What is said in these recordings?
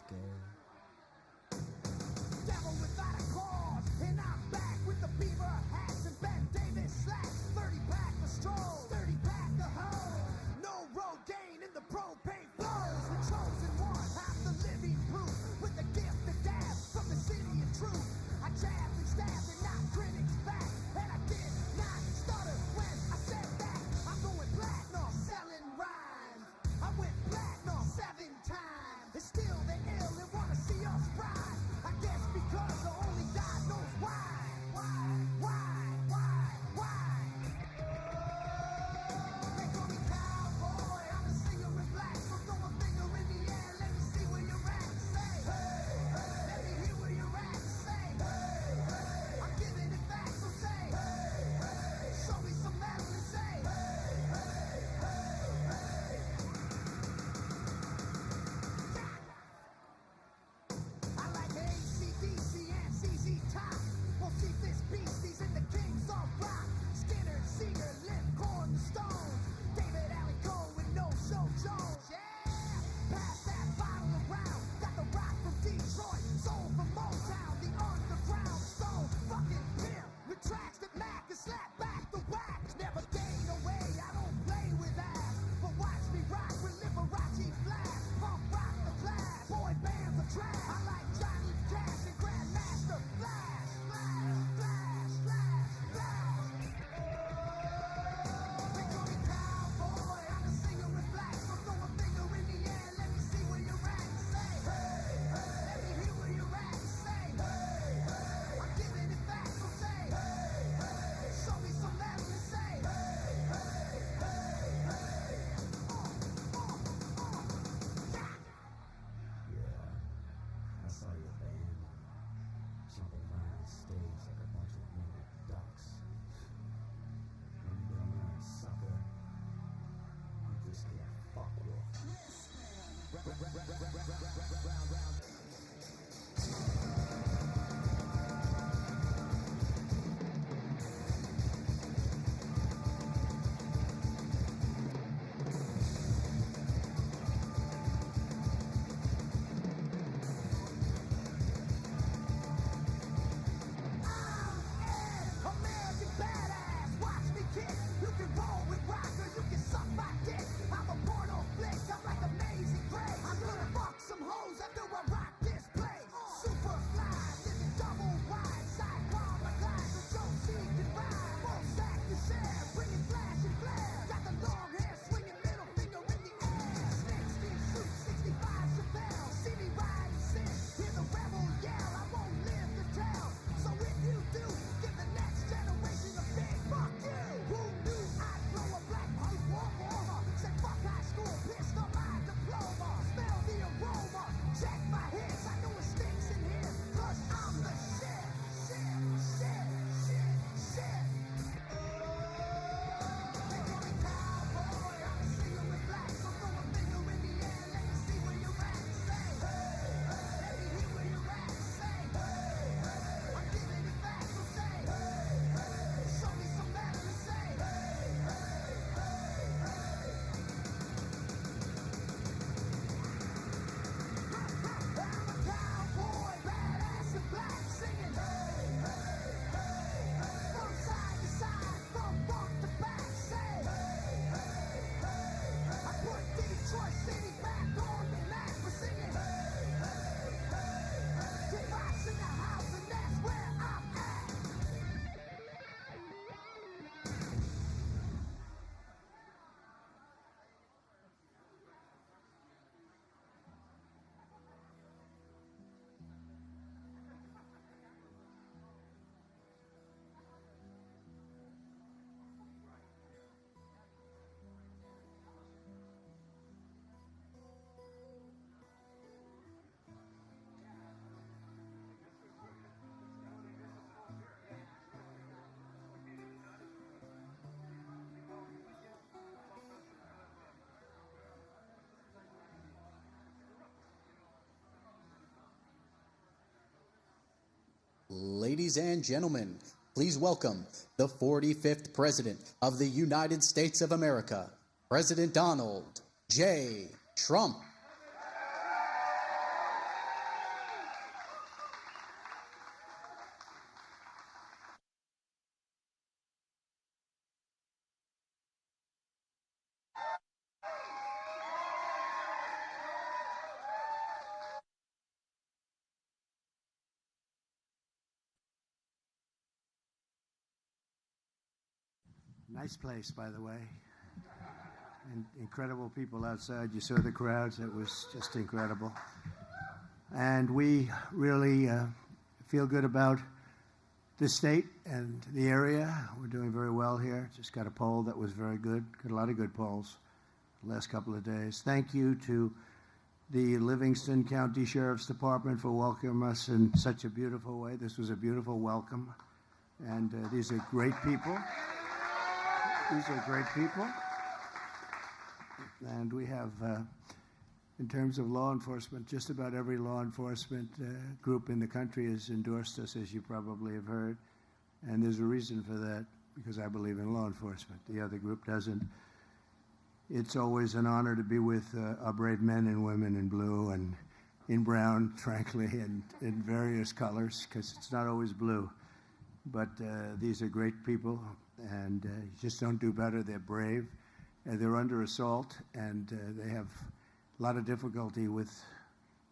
Devil without a cause, and I'm back with the beaver hats and Ben Davis slacks. 30 pack of strolls, 30 pack of hoes. No Rogaine in the propane flows. The chosen one, half the living proof, with the gift of gab from the city of truth. I jabbed and stabbed and knocked critics back, and I did not stutter when I said that. I'm going platinum, selling rhymes. I went platinum 7 times, and still they ill and wanna see us rise. I guess because only God knows why. They call me cowboy, I'm a singer in black, so throw a finger in the air, let me see where you're at. Say, hey, hey. Let me hear where you're at. Say, hey, hey. I'm giving it back, so say, hey, hey. Show me some metal and say, hey, hey, hey, hey. I like AC/DC and ZZ Top. We'll see this beasties in the Kings of Rock. Skinner, Seeger, Lipcorn, the Stones. David Allen Cole with No Show Jones. Yeah! Pass that bottle around. Got the rock from Detroit, soul from Motown, the underground stone. Fucking pimp with tracks that Mac and slap back the whack. Never gain away, I don't play with ass. But watch me rock with Liberace flash. Punk rock the class, boy bands are trash. I like Johnny Cash and Grandmaster Flash. Flash, flash, flash, flash. They call me cowboy, I'm a singer in black, so throw a finger in the air, let me see where you're at. Say, hey, hey. Let me hear where you're at. Say, hey, hey. I'm giving it back, so say, hey, hey. Show me some metal and say, hey, hey, hey, hey. Yeah, I saw your band jumping around the stage like a bunch of winged ducks. Run down there, sucker. I'm just gonna fuck with. American badass, watch me kick. You can roll with rocker, you can suck my dick. I'm a porno flick, I'm like Amazing Grace. I'm gonna fuck some hoes after I rock this place. Super fly, living double wide, sidecar my glide, so Joe C can ride. Full sack to share, bringing flash and flare. Got the long hair, swinging middle finger in the air. Snakeskin suit, 65 Chevelle. See me ride and sit, hear the rebel yell. I won't live to tell, so if you do, give the next generation a big fuck you. Who knew I'd blow a black pipe walk over? Said fuck high school, pissed on my diploma. Smell the aroma, check my hits. I know it stinks in here, cause I'm the shit. They call me cowboy, I'm a singer in black, so throw a finger in the air, let me see where you're at. Say, hey, hey. Let me hear where you're at. Say, hey, hey. I'm giving it back, so say, hey, hey. Show me some metal and say, hey, hey, hey, hey. I'm a cowboy, badass and black, singing, hey, hey, hey, hey. From side to side, from front to back, say, hey, hey, hey, hey. I put Detroit City back on the map for singing, hey, hey, hey, hey. Get rocks in the house and that's where I'm at. Ladies and gentlemen, please welcome the 45th President of the United States of America, President Donald J. Trump. Nice place, by the way. And incredible people outside. You saw the crowds. It was just incredible. And we really feel good about the state and the area. We're doing very well here. Just got a poll that was very good. Got a lot of good polls the last couple of days. Thank you to the Livingston County Sheriff's Department for welcoming us in such a beautiful way. This was a beautiful welcome. And these are great people. These are great people. And we have, in terms of law enforcement, just about every law enforcement group in the country has endorsed us, as you probably have heard. And there's a reason for that, because I believe in law enforcement. The other group doesn't. It's always an honor to be with our brave men and women in blue and in brown, frankly, and in various colors, because it's not always blue. But these are great people, and you just don't do better. They're brave. They're under assault, and they have a lot of difficulty with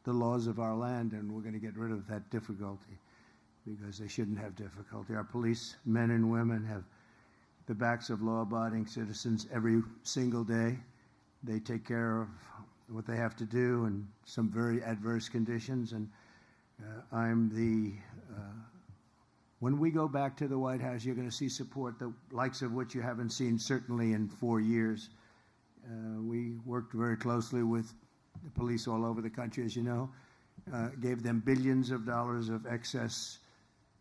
the laws of our land, and we're going to get rid of that difficulty because they shouldn't have difficulty. Our police men and women have the backs of law-abiding citizens every single day. They take care of what they have to do in some very adverse conditions, and when we go back to the White House, you're going to see support, the likes of which you haven't seen certainly in 4 years. We worked very closely with the police all over the country, as you know, gave them billions of dollars of excess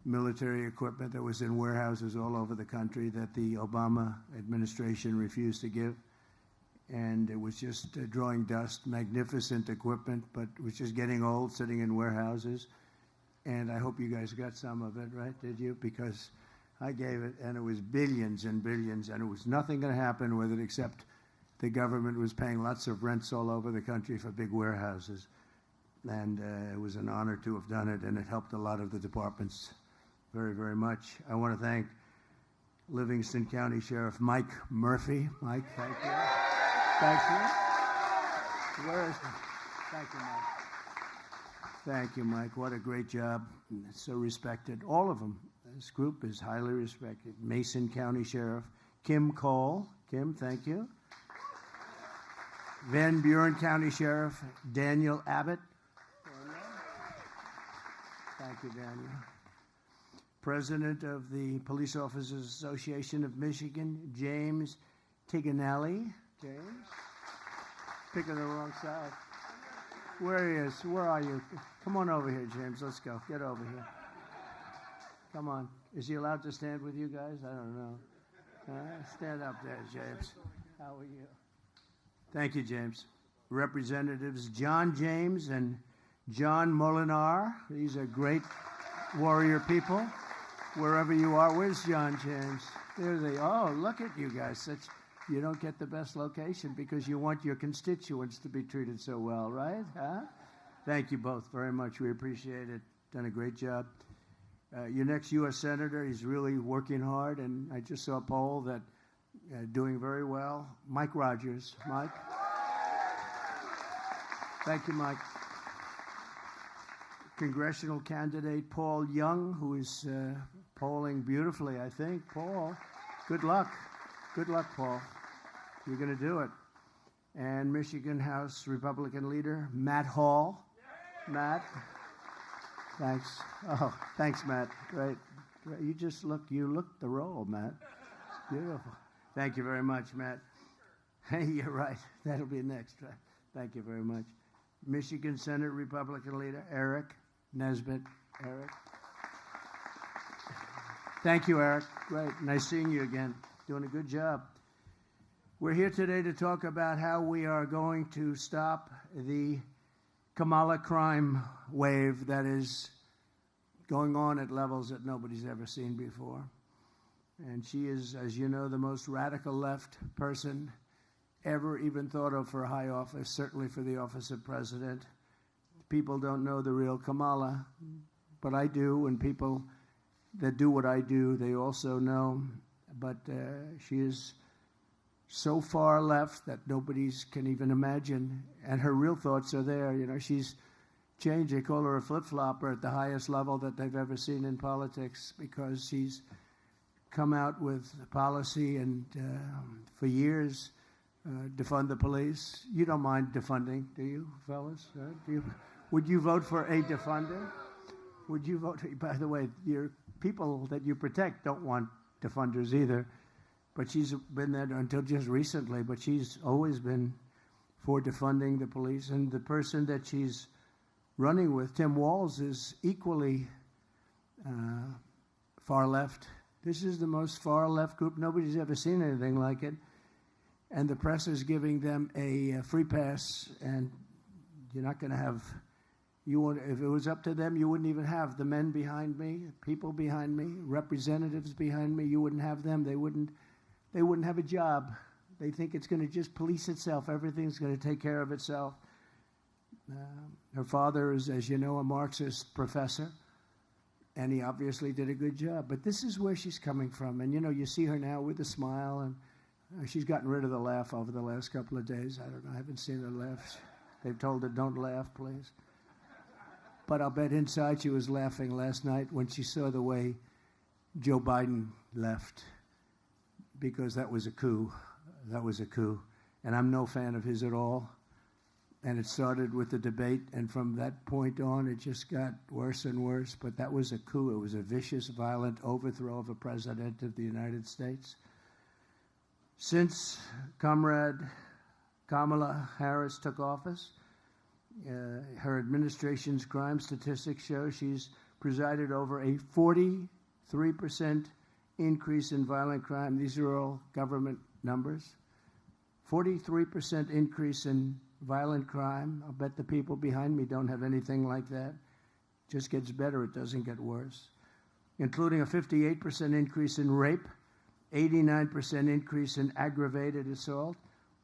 military equipment that was in warehouses all over the country that the Obama administration refused to give. And it was just drawing dust, magnificent equipment, but it was just getting old, sitting in warehouses. And I hope you guys got some of it, right? Did you? Because I gave it, and it was billions and billions, and it was nothing going to happen with it except the government was paying lots of rents all over the country for big warehouses. And it was an honor to have done it, and it helped a lot of the departments very, very much. I want to thank Livingston County Sheriff Mike Murphy. Mike, thank you. Thank you. Where is he? Thank you, Mike. Thank you, Mike. What a great job. So respected. All of them. This group is highly respected. Mason County Sheriff Kim Cole. Kim, thank you. Van Buren County Sheriff Daniel Abbott. Thank you, Daniel. President of the Police Officers Association of Michigan, James Tiganelli. James? Picking the wrong side. Where he is? Where are you? Come on over here, James. Let's go. Get over here. Come on. Is he allowed to stand with you guys? I don't know. Stand up there, James. How are you? Thank you, James. Representatives John James and John Molinar. These are great warrior people. Wherever you are, where's John James? There they are. Oh, look at you guys. You don't get the best location because you want your constituents to be treated so well, right? Huh? Thank you both very much. We appreciate it. Done a great job. Your next U.S. Senator, he's really working hard, and I just saw a poll that doing very well. Mike Rogers. Mike? Thank you, Mike. Congressional candidate Paul Young, who is polling beautifully, I think. Paul, good luck. Good luck, Paul. You're going to do it. And Michigan House Republican leader Matt Hall. Matt, thanks. Oh, thanks, Matt. Great. You looked the role, Matt. Beautiful. Thank you very much, Matt. Hey, you're right. That'll be next. Right? Thank you very much. Michigan Senate Republican leader Eric Nesbitt. Eric. Thank you, Eric. Great. Nice seeing you again. Doing a good job. We're here today to talk about how we are going to stop the Kamala crime wave that is going on at levels that nobody's ever seen before. And she is, as you know, the most radical left person ever even thought of for a high office, certainly for the office of president. People don't know the real Kamala, but I do, and people that do what I do, they also know. But she is so far left that nobody can even imagine, and her real thoughts are there. You know, she's changed. They call her a flip-flopper at the highest level that they've ever seen in politics because she's come out with a policy and for years defund the police. You don't mind defunding, do you, fellas? Would you vote for a defunding? Would you vote? By the way, your people that you protect don't want defunders either. But she's been there until just recently. But she's always been for defunding the police. And the person that she's running with, Tim Walz, is equally far left. This is the most far left group. Nobody's ever seen anything like it. And the press is giving them a free pass. And you're not going to have. If it was up to them, you wouldn't even have the men behind me, people behind me, representatives behind me. You wouldn't have them. They wouldn't have a job. They think it's going to just police itself. Everything's going to take care of itself. Her father is, as you know, a Marxist professor, and he obviously did a good job. But this is where she's coming from. And, you see her now with a smile, and she's gotten rid of the laugh over the last couple of days. I don't know. I haven't seen her laugh. They've told her, don't laugh, please. But I'll bet inside she was laughing last night when she saw the way Joe Biden left, because that was a coup. That was a coup. And I'm no fan of his at all. And it started with the debate, and from that point on, it just got worse and worse. But that was a coup. It was a vicious, violent overthrow of a president of the United States. Since Comrade Kamala Harris took office, her administration's crime statistics show she's presided over a 43% increase in violent crime. These are all government numbers. 43% increase in violent crime. I'll bet the people behind me don't have anything like that. It just gets better. It doesn't get worse. Including a 58% increase in rape, 89% increase in aggravated assault,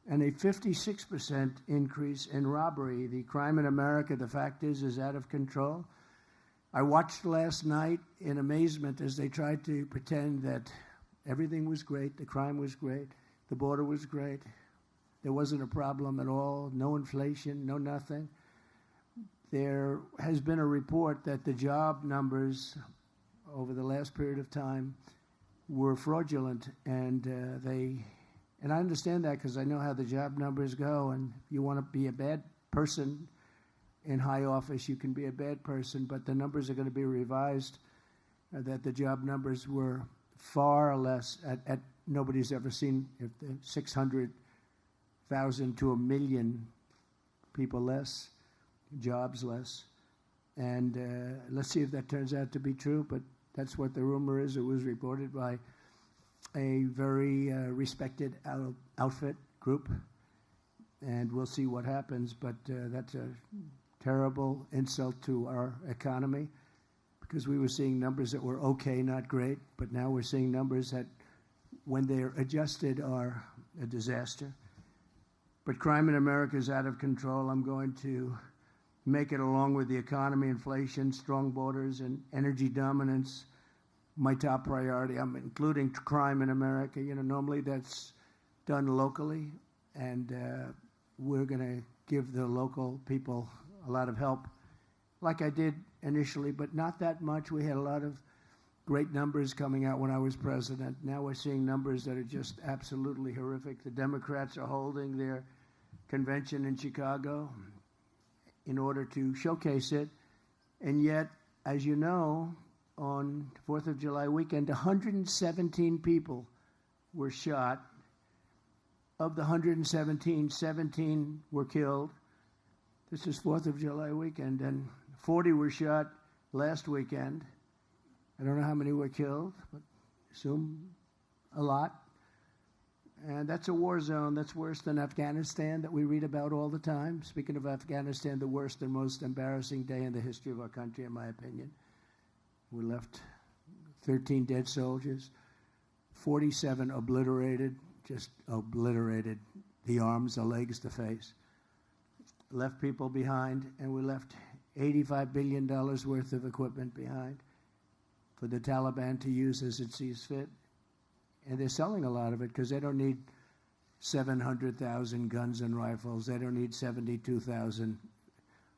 and a 56% increase in robbery. The crime in America, the fact is out of control. I watched last night in amazement as they tried to pretend that everything was great, the crime was great, the border was great, there wasn't a problem at all, no inflation, no nothing. There has been a report that the job numbers over the last period of time were fraudulent, and I understand that because I know how the job numbers go, and if you want to be a bad person in high office, you can be a bad person, but the numbers are going to be revised, that the job numbers were far less, at nobody's ever seen 600,000 to 1 million people less, jobs less. And let's see if that turns out to be true, but that's what the rumor is. It was reported by a very respected outfit group, and we'll see what happens. But that's a terrible insult to our economy, because we were seeing numbers that were okay, not great, but now we're seeing numbers that, when they're adjusted, are a disaster. But crime in America is out of control. I'm going to make it, along with the economy, inflation, strong borders, and energy dominance, my top priority. I'm including crime in America. Normally that's done locally, and we're going to give the local people a lot of help, like I did initially, but not that much. We had a lot of great numbers coming out when I was president. Now we're seeing numbers that are just absolutely horrific. The Democrats are holding their convention in Chicago in order to showcase it, and yet, as you know, on 4th of July weekend, 117 people were shot. Of the 117, 17 were killed. This is 4th of July weekend, and 40 were shot last weekend. I don't know how many were killed, but assume a lot. And that's a war zone. That's worse than Afghanistan that we read about all the time. Speaking of Afghanistan, the worst and most embarrassing day in the history of our country, in my opinion. We left 13 dead soldiers, 47 obliterated, just obliterated, the arms, the legs, the face. Left people behind, and we left $85 billion worth of equipment behind for the Taliban to use as it sees fit. And they're selling a lot of it because they don't need 700,000 guns and rifles. They don't need 72,000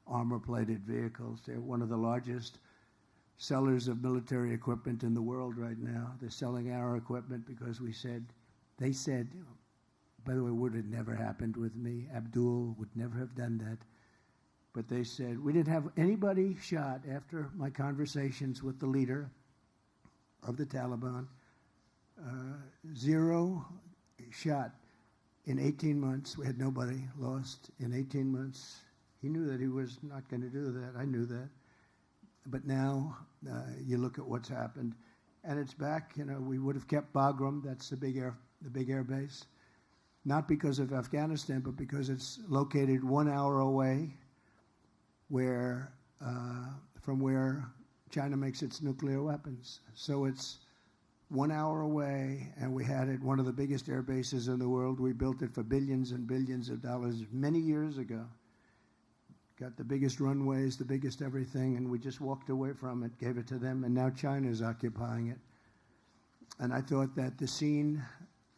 armor-plated vehicles. They're one of the largest sellers of military equipment in the world right now. They're selling our equipment because they said, by the way, would have never happened with me. Abdul would never have done that. But they said, we didn't have anybody shot after my conversations with the leader of the Taliban. 0 shot in 18 months. We had nobody lost in 18 months. He knew that he was not going to do that. I knew that. But now you look at what's happened, and it's back. You know, we would have kept Bagram. That's the big air base, not because of Afghanistan, but because it's located 1 hour away, from where China makes its nuclear weapons. So it's 1 hour away, and we had it, one of the biggest air bases in the world. We built it for billions and billions of dollars many years ago. Got the biggest runways, the biggest everything, and we just walked away from it, gave it to them, and now China's occupying it. And I thought that the scene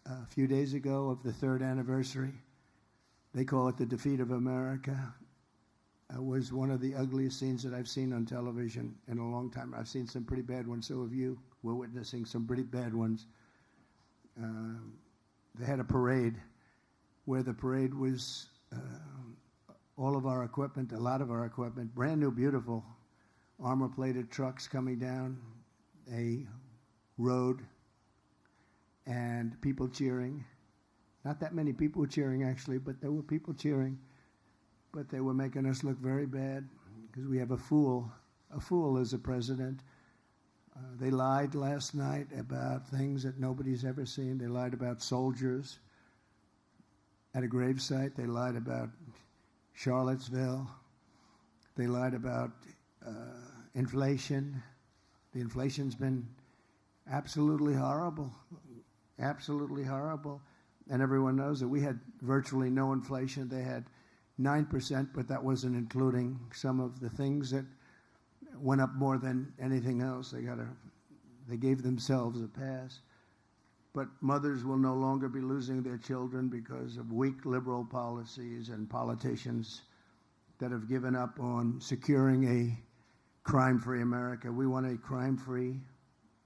a few days ago of the 3rd anniversary, they call it the defeat of America, was one of the ugliest scenes that I've seen on television in a long time. I've seen some pretty bad ones. So have you. We're witnessing some pretty bad ones. They had a parade where the parade was all of our equipment, a lot of our equipment, brand new, beautiful, armor-plated trucks coming down a road and people cheering. Not that many people cheering, actually, but there were people cheering. But they were making us look very bad because we have a fool. A fool is a president. They lied last night about things that nobody's ever seen. They lied about soldiers at a gravesite. They lied about Charlottesville. They lied about inflation. The inflation's been absolutely horrible, absolutely horrible. And everyone knows that we had virtually no inflation. They had 9%, but that wasn't including some of the things that went up more than anything else. They gave themselves a pass. But mothers will no longer be losing their children because of weak liberal policies and politicians that have given up on securing a crime-free America. We want a crime-free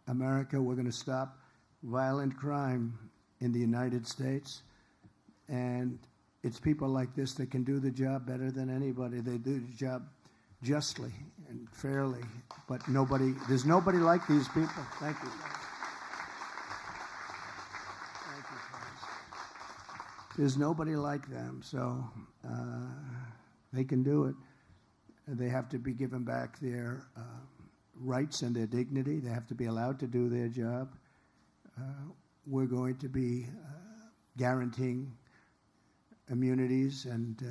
America. We're going to stop violent crime in the United States. And it's people like this that can do the job better than anybody. They do the job justly and fairly, but there's nobody like these people. Thank you. Thank you, friends. There's nobody like them, so they can do it. They have to be given back their rights and their dignity. They have to be allowed to do their job. We're going to be guaranteeing immunities and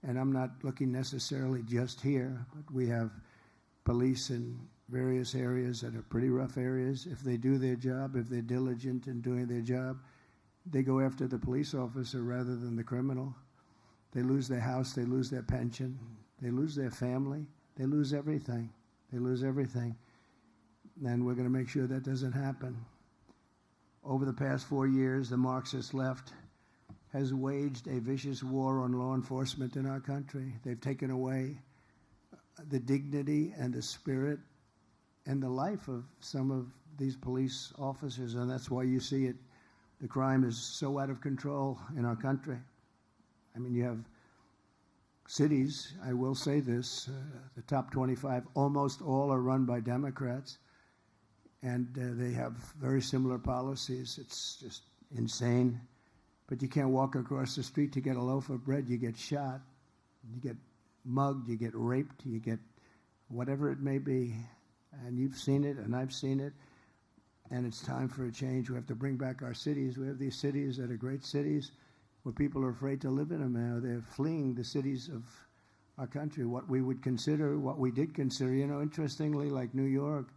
and I'm not looking necessarily just here, but we have police in various areas that are pretty rough areas. If they do their job, if they're diligent in doing their job, they go after the police officer rather than the criminal. They lose their house, they lose their pension, they lose their family, they lose everything. They lose everything. And we're going to make sure that doesn't happen. Over the past 4 years, the Marxist left has waged a vicious war on law enforcement in our country. They've taken away the dignity and the spirit and the life of some of these police officers, and that's why you see it. The crime is so out of control in our country. I mean, you have cities, I will say this, the top 25, almost all are run by Democrats, and they have very similar policies. It's just insane. But you can't walk across the street to get a loaf of bread. You get shot, you get mugged, you get raped, you get whatever it may be. And you've seen it, and I've seen it. And it's time for a change. We have to bring back our cities. We have these cities that are great cities where people are afraid to live in them now. They're fleeing the cities of our country, what we would consider, what we did consider. You know, interestingly, like New York,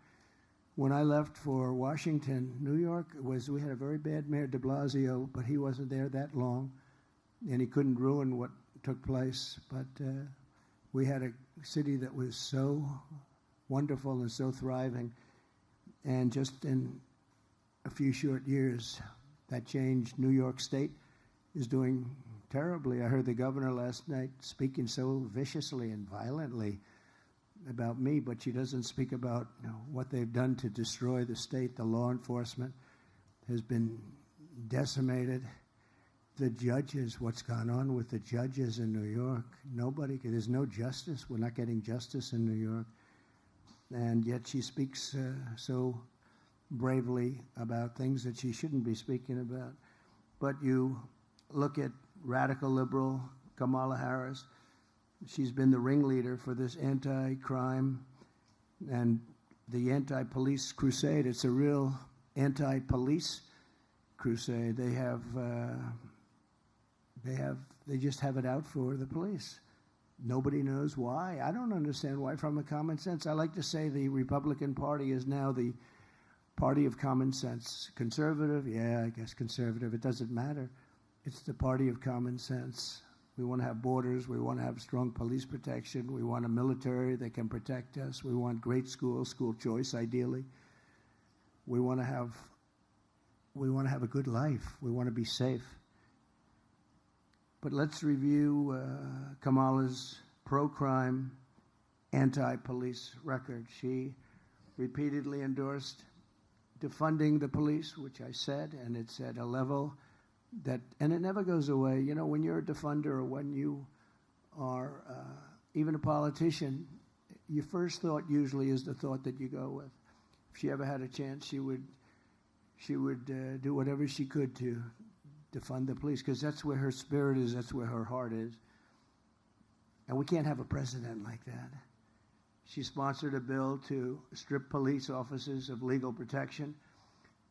when I left for Washington, New York we had a very bad mayor, de Blasio, but he wasn't there that long, and he couldn't ruin what took place. But we had a city that was so wonderful and so thriving, and just in a few short years, that changed. New York State is doing terribly. I heard the governor last night speaking so viciously and violently about me, but she doesn't speak about what they've done to destroy the state. The law enforcement has been decimated. The judges, what's gone on with the judges in New York, there's no justice. We're not getting justice in New York. And yet she speaks so bravely about things that she shouldn't be speaking about. But you look at radical liberal Kamala Harris. She's been the ringleader for this anti-crime and the anti-police crusade. It's a real anti-police crusade. They just have it out for the police. Nobody knows why. I don't understand why. From a common sense, I like to say the Republican Party is now the party of common sense. Conservative, yeah, I guess conservative. It doesn't matter. It's the party of common sense. We want to have borders. We want to have strong police protection. We want a military that can protect us. We want great schools, school choice, ideally. We want to have a good life. We want to be safe. But let's review Kamala's pro-crime, anti-police record. She repeatedly endorsed defunding the police, which I said, and it's at a level that, and it never goes away. You know, when you're a defunder or when you are even a politician, your first thought usually is the thought that you go with. If she ever had a chance, she would do whatever she could to defund the police, because that's where her spirit is, that's where her heart is. And we can't have a president like that. She sponsored a bill to strip police officers of legal protection,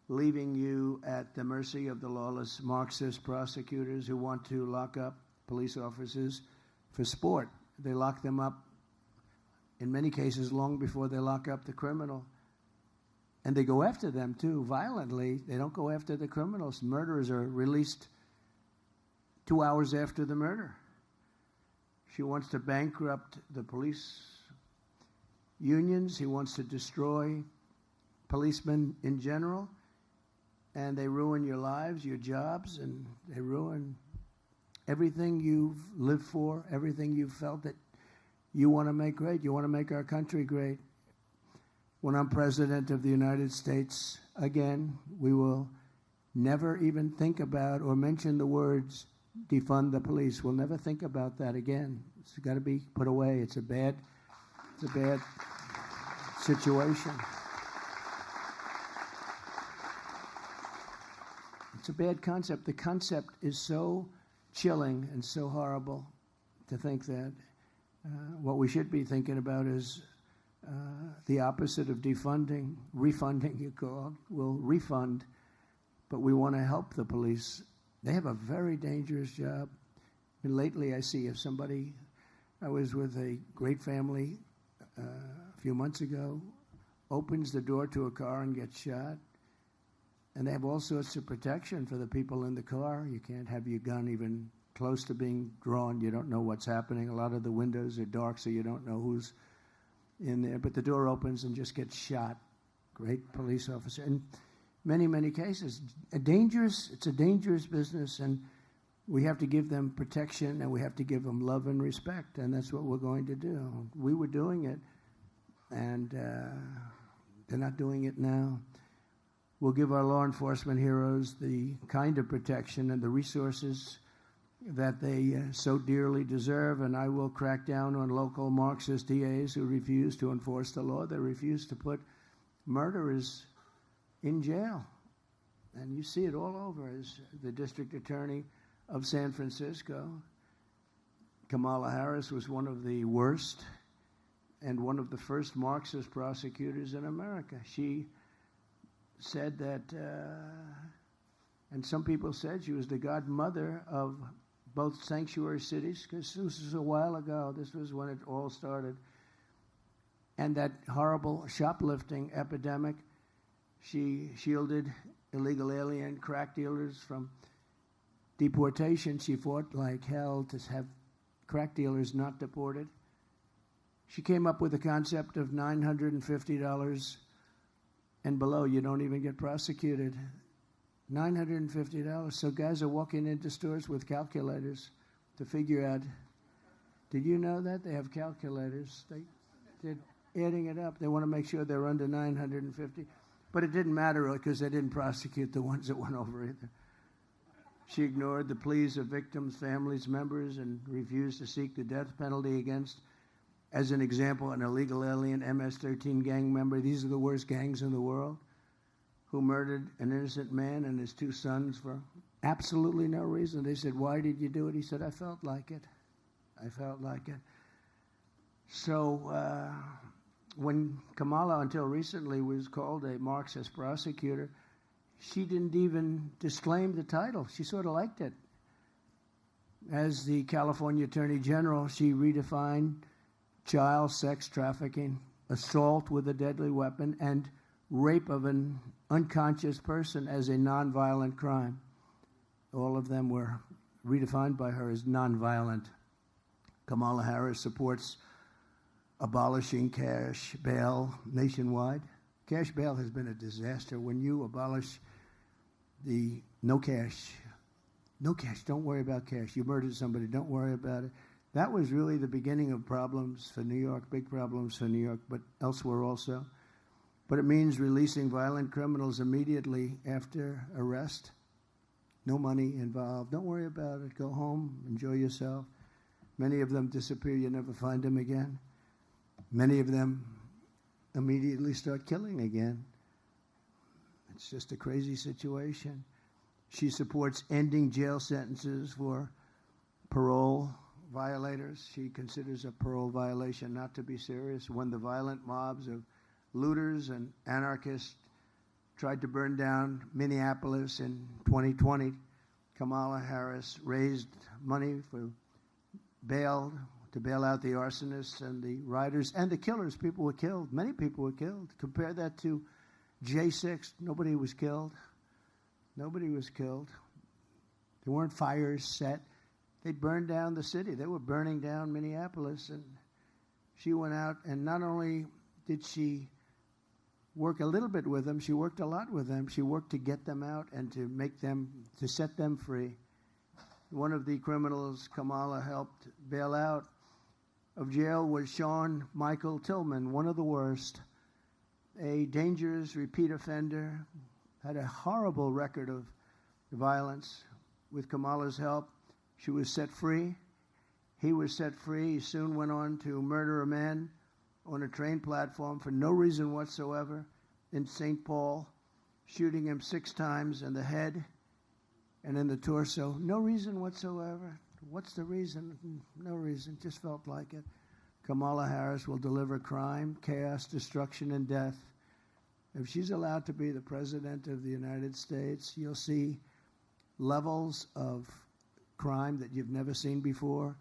leaving you at the mercy of the lawless Marxist prosecutors who want to lock up police officers for sport. They lock them up, in many cases, long before they lock up the criminal. And they go after them, too, violently. They don't go after the criminals. Murderers are released 2 hours after the murder. She wants to bankrupt the police unions. He wants to destroy policemen in general. And they ruin your lives, your jobs, and they ruin everything you've lived for, everything you've felt that you want to make great. You want to make our country great. When I'm president of the United States again, we will never even think about or mention the words defund the police. We'll never think about that again. It's got to be put away. It's a bad situation. It's a bad concept. The concept is so chilling and so horrible to think that what we should be thinking about is the opposite of defunding, refunding, you call it. We'll refund, but we want to help the police. They have a very dangerous job. And lately I see I was with a great family a few months ago, opens the door to a car and gets shot. And they have all sorts of protection for the people in the car. You can't have your gun even close to being drawn. You don't know what's happening. A lot of the windows are dark, so you don't know who's in there, but the door opens and just gets shot. Great police officer. In many, many cases, it's a dangerous business, and we have to give them protection, and we have to give them love and respect, and that's what we're going to do. We were doing it, and they're not doing it now. We'll give our law enforcement heroes the kind of protection and the resources that they so dearly deserve, and I will crack down on local Marxist DAs who refuse to enforce the law. They refuse to put murderers in jail. And you see it all over. As the district attorney of San Francisco, Kamala Harris was one of the worst and one of the first Marxist prosecutors in America. She said that, and some people said she was the godmother of both sanctuary cities, because this was a while ago. This was when it all started. And that horrible shoplifting epidemic, she shielded illegal alien crack dealers from deportation. She fought like hell to have crack dealers not deported. She came up with the concept of $950 and below. You don't even get prosecuted. $950. So guys are walking into stores with calculators to figure out. Did you know that? They have calculators. They're adding it up. They want to make sure they're under 950. But it didn't matter because they didn't prosecute the ones that went over either. She ignored the pleas of victims, families, members, and refused to seek the death penalty against, as an example, an illegal alien MS-13 gang member. These are the worst gangs in the world, who murdered an innocent man and his two sons for absolutely no reason. They said, "Why did you do it?" He said, "I felt like it. I felt like it." So when Kamala, until recently, was called a Marxist prosecutor, she didn't even disclaim the title. She sort of liked it. As the California Attorney General, she redefined child sex trafficking, assault with a deadly weapon, and rape of an unconscious person as a nonviolent crime. All of them were redefined by her as nonviolent. Kamala Harris supports abolishing cash bail nationwide. Cash bail has been a disaster. When you abolish the no cash, don't worry about cash. You murdered somebody, don't worry about it. That was really the beginning of problems for New York, big problems for New York, but elsewhere also. But it means releasing violent criminals immediately after arrest. No money involved. Don't worry about it. Go home, enjoy yourself. Many of them disappear. You never find them again. Many of them immediately start killing again. It's just a crazy situation. She supports ending jail sentences for parole violators. She considers a parole violation not to be serious. When the violent mobs of looters and anarchists tried to burn down Minneapolis in 2020, Kamala Harris raised money for bail, to bail out the arsonists and the rioters and the killers. People were killed. Many people were killed. Compare that to J6. Nobody was killed. Nobody was killed. There weren't fires set. They burned down the city. They were burning down Minneapolis. And she went out, and not only did she work a little bit with them, she worked a lot with them. She worked to get them out and to make them, to set them free. One of the criminals Kamala helped bail out of jail was Sean Michael Tillman, one of the worst, a dangerous repeat offender, had a horrible record of violence. With Kamala's help, she was set free. He was set free. He soon went on to murder a man on a train platform for no reason whatsoever in St. Paul, shooting him 6 times in the head and in the torso. No reason whatsoever. What's the reason? No reason. Just felt like it. Kamala Harris will deliver crime, chaos, destruction, and death. If she's allowed to be the president of the United States, you'll see levels of crime that you've never seen before.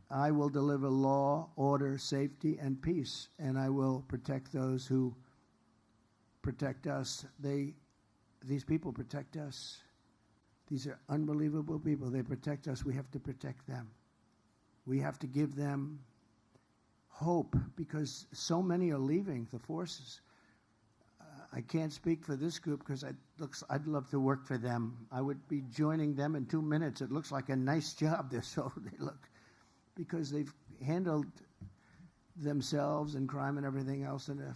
I will deliver law, order, safety, and peace, and I will protect those who protect us. These people protect us. These are unbelievable people. They protect us. We have to protect them. We have to give them hope because so many are leaving the forces. I can't speak for this group because I'd love to work for them. I would be joining them in 2 minutes. It looks like a nice job. They look, because they've handled themselves and crime and everything else in a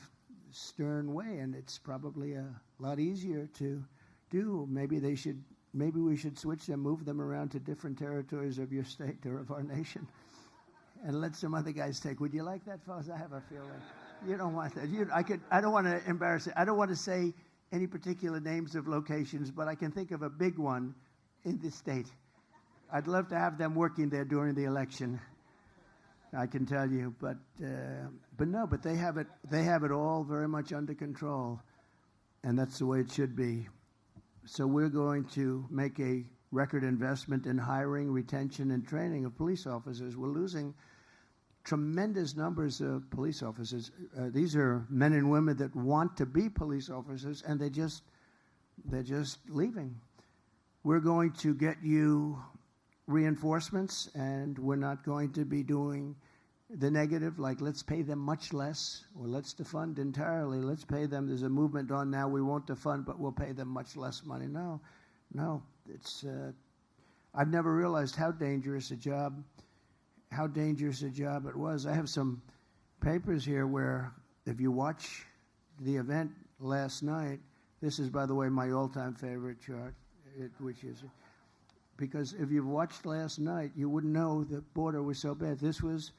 stern way, and it's probably a lot easier to do. Maybe we should switch them, move them around to different territories of your state or of our nation, and let some other guys take. Would you like that, fellas? I have a feeling. You don't want that. I don't want to embarrass it. I don't want to say any particular names of locations, but I can think of a big one in this state. I'd love to have them working there during the election. I can tell you, but they have it. They have it all very much under control, and that's the way it should be. So we're going to make a record investment in hiring, retention, and training of police officers. We're losing tremendous numbers of police officers. These are men and women that want to be police officers, and they're just leaving. We're going to get you reinforcements, and we're not going to be doing the negative, like let's pay them much less, or let's defund entirely. Let's pay them. There's a movement on now. We won't defund, but we'll pay them much less money. No. It's. I've never realized how dangerous a job it was. I have some papers here where if you watch the event last night, this is, by the way, my all-time favorite chart, which is because if you've watched last night, you wouldn't know the border was so bad. This was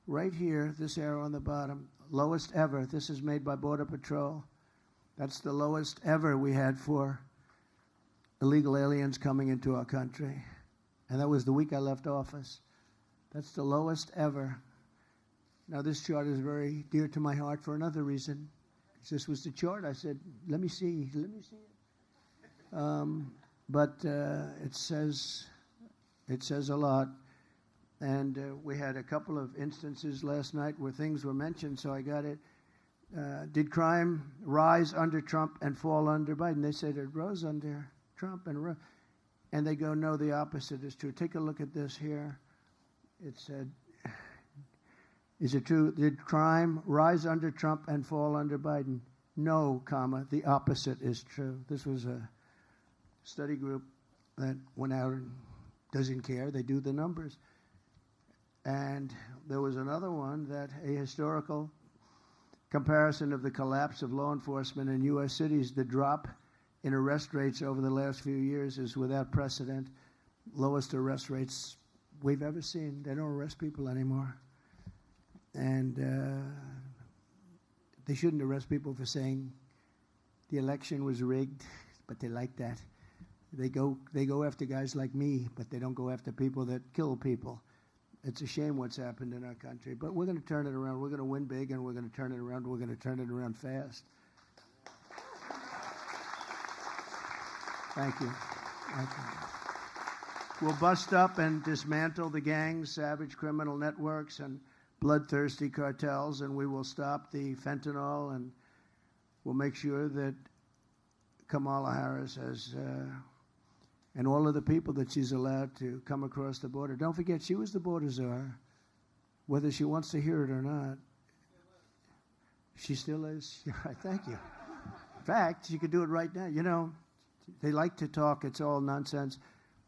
right here, this arrow on the bottom, lowest ever. This is made by Border Patrol. That's the lowest ever we had for illegal aliens coming into our country. And that was the week I left office. That's the lowest ever. Now, this chart is very dear to my heart for another reason. This was the chart. I said, let me see it. But it says a lot. And we had a couple of instances last night where things were mentioned, so I got it. Did crime rise under Trump and fall under Biden? They said it rose under Trump and they go, no, the opposite is true. Take a look at this here. It said, is it true? Did crime rise under Trump and fall under Biden? No, comma, the opposite is true. This was a study group that went out and doesn't care. They do the numbers. And there was another one that a historical comparison of the collapse of law enforcement in U.S. cities, the drop in arrest rates over the last few years is without precedent. Lowest arrest rates we've ever seen. They don't arrest people anymore. And they shouldn't arrest people for saying the election was rigged, but they like that. They go after guys like me, but they don't go after people that kill people. It's a shame what's happened in our country, but we're going to turn it around. We're going to win big, and we're going to turn it around. We're going to turn it around fast. Thank you. Thank you. We'll bust up and dismantle the gangs, savage criminal networks, and bloodthirsty cartels, and we will stop the fentanyl, and we'll make sure that Kamala Harris has and all of the people that she's allowed to come across the border. Don't forget, she was the border czar, whether she wants to hear it or not. She still is. You're right. Thank you. In fact, she could do it right now. You know, they like to talk. It's all nonsense.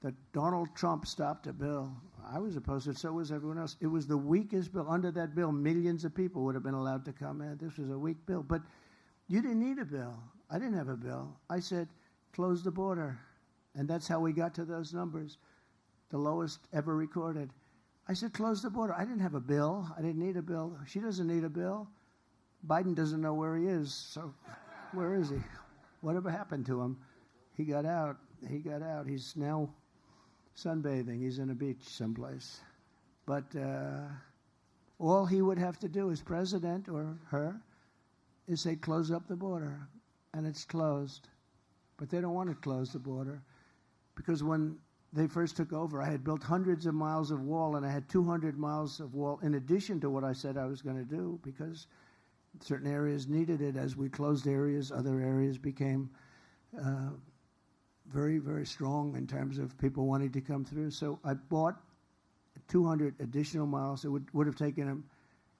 That Donald Trump stopped a bill. I was opposed to it. So was everyone else. It was the weakest bill. Under that bill, millions of people would have been allowed to come in. This was a weak bill. But you didn't need a bill. I didn't have a bill. I said, close the border. And that's how we got to those numbers, the lowest ever recorded. I said, close the border. I didn't have a bill. I didn't need a bill. She doesn't need a bill. Biden doesn't know where he is. So where is he? Whatever happened to him? He got out. He got out. He's now sunbathing. He's in a beach someplace. But all he would have to do as president or her is say, close up the border. And it's closed. But they don't want to close the border. Because when they first took over, I had built hundreds of miles of wall, and I had 200 miles of wall in addition to what I said I was going to do, because certain areas needed it. As we closed areas, other areas became very, very strong in terms of people wanting to come through. So I bought 200 additional miles. It would have taken them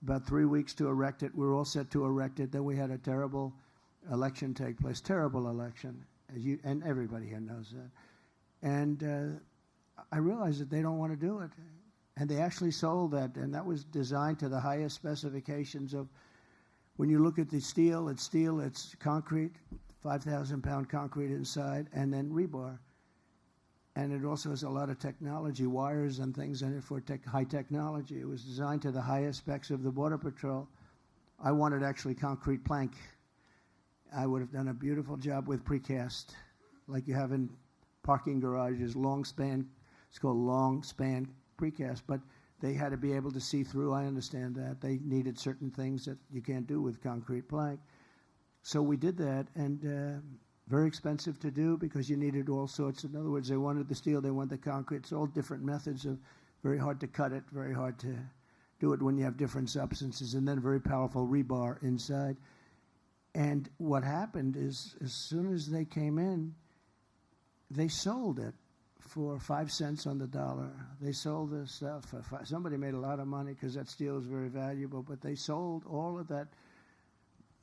about 3 weeks to erect it. We were all set to erect it. Then we had a terrible election take place, terrible election, and everybody here knows that. And I realized that they don't want to do it. And they actually sold that, and that was designed to the highest specifications of, when you look at the steel, it's concrete, 5,000-pound concrete inside, and then rebar. And it also has a lot of technology, wires and things in it for high technology. It was designed to the highest specs of the Border Patrol. I wanted actually concrete plank. I would have done a beautiful job with precast, like you have in parking garages, long span. It's called long span precast, but they had to be able to see through. I understand that. They needed certain things that you can't do with concrete plank. So we did that, and very expensive to do because you needed all sorts. In other words, they wanted the steel, they wanted the concrete. It's all different methods of very hard to cut it, very hard to do it when you have different substances, and then very powerful rebar inside. And what happened is, as soon as they came in, they sold it for 5 cents on the dollar. They sold this stuff for somebody made a lot of money because that steel is very valuable, but they sold all of that,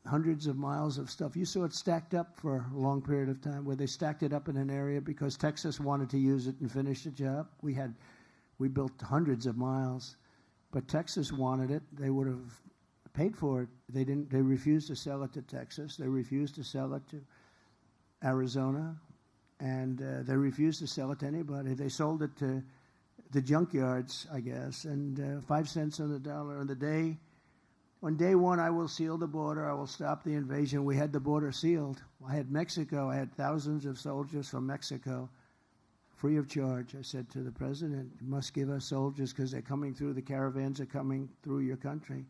hundreds of miles of stuff. You saw it stacked up for a long period of time, where they stacked it up in an area because Texas wanted to use it and finish the job. We built hundreds of miles, but Texas wanted it. They would have paid for it. They didn't. They refused to sell it to Texas. They refused to sell it to Arizona, and they refused to sell it to anybody. They sold it to the junkyards, I guess, and 5 cents on the dollar. On day one, I will seal the border. I will stop the invasion. We had the border sealed. I had Mexico. I had thousands of soldiers from Mexico, free of charge. I said to the president, you must give us soldiers because they're coming through. The caravans are coming through your country.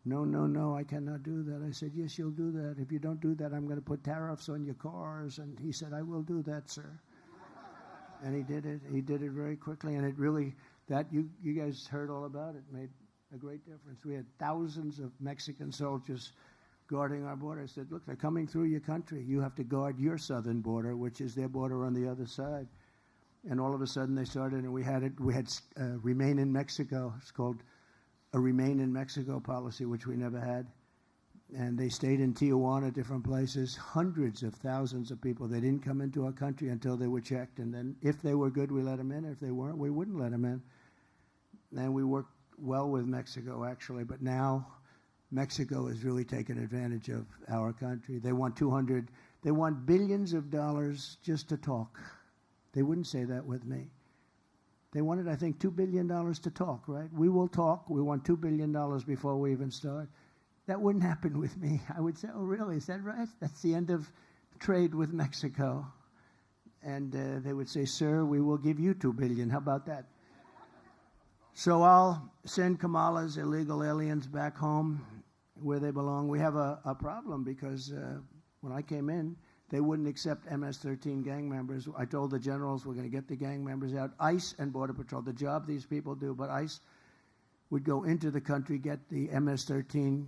No, I cannot do that. I said, yes, you'll do that. If you don't do that, I'm going to put tariffs on your cars. And he said, I will do that, sir. And he did it. He did it very quickly. And it really, you guys heard all about it, made a great difference. We had thousands of Mexican soldiers guarding our border. I said, look, they're coming through your country. You have to guard your southern border, which is their border on the other side. And all of a sudden they started, and we had Remain in Mexico. It's called a Remain in Mexico policy, which we never had. And they stayed in Tijuana, different places, hundreds of thousands of people. They didn't come into our country until they were checked. And then if they were good, we let them in. If they weren't, we wouldn't let them in. And we worked well with Mexico, actually. But now Mexico is really taking advantage of our country. They want billions of dollars just to talk. They wouldn't say that with me. They wanted, I think, $2 billion to talk, right? We will talk. We want $2 billion before we even start. That wouldn't happen with me. I would say, oh, really? Is that right? That's the end of trade with Mexico. And they would say, sir, we will give you $2 billion. How about that? So I'll send Kamala's illegal aliens back home where they belong. We have a problem because when I came in, they wouldn't accept MS-13 gang members. I told the generals we're going to get the gang members out. ICE and Border Patrol, the job these people do, but ICE would go into the country, get the MS-13